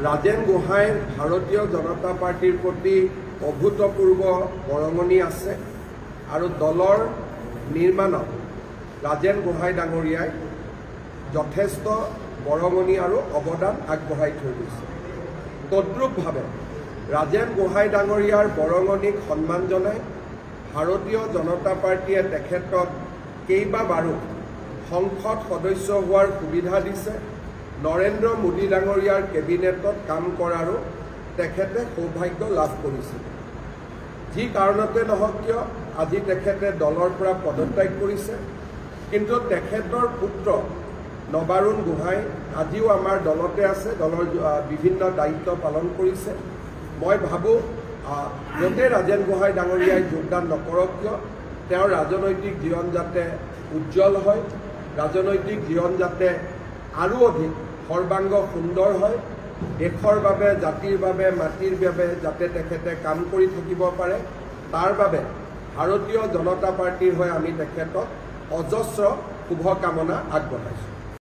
ৰাজেন গোহাঁইৰ ভাৰতীয় জনতা পাৰ্টিৰ প্ৰতি অভূতপূৰ্ব বৰঙণি আছে আৰু দলৰ নিৰ্মাণত ৰাজেন গোহাঁই ডাঙৰীয়াই যথেষ্ট বৰঙণি আৰু অৱদান আগবঢ়াই থৈ গৈছে। তদ্ৰুপভাৱে ৰাজেন গোহাঁই ডাঙৰীয়াৰ বৰঙণিক সন্মান জনাই ভাৰতীয় জনতা পাৰ্টিয়ে তেখেতক কেইবাবাৰো সংসদ সদস্য হোৱাৰ সুবিধা দিছে। নৰেন্দ্ৰ মোদী ডাঙৰীয়াৰ কেবিনেটত কাম কৰাৰো তেখেতে সৌভাগ্য লাভ কৰিছিল। যি কাৰণতে নহওক কিয় আজি তেখেতে দলৰ পৰা পদত্যাগ কৰিছে, কিন্তু তেখেতৰ পুত্ৰ নবাৰুণ গোহাঁই আজিও আমাৰ দলতে আছে, দলৰ বিভিন্ন দায়িত্ব পালন কৰিছে। মই ভাবোঁ য'তে ৰাজেন গোহাঁই ডাঙৰীয়াই যোগদান নকৰক কিয় তেওঁৰ ৰাজনৈতিক জীৱন যাতে উজ্জ্বল হয়, ৰাজনৈতিক জীৱন যাতে আৰু অধিক সৰ্বাংগ সুন্দৰ হয়, দেশৰ বাবে, জাতিৰ বাবে, মাটিৰ বাবে যাতে তেখেতে কাম কৰি থাকিব পাৰে, তাৰ বাবে ভাৰতীয় জনতা পাৰ্টিৰ হৈ আমি তেখেতক অজস্ৰ শুভকামনা আগবঢ়াইছোঁ।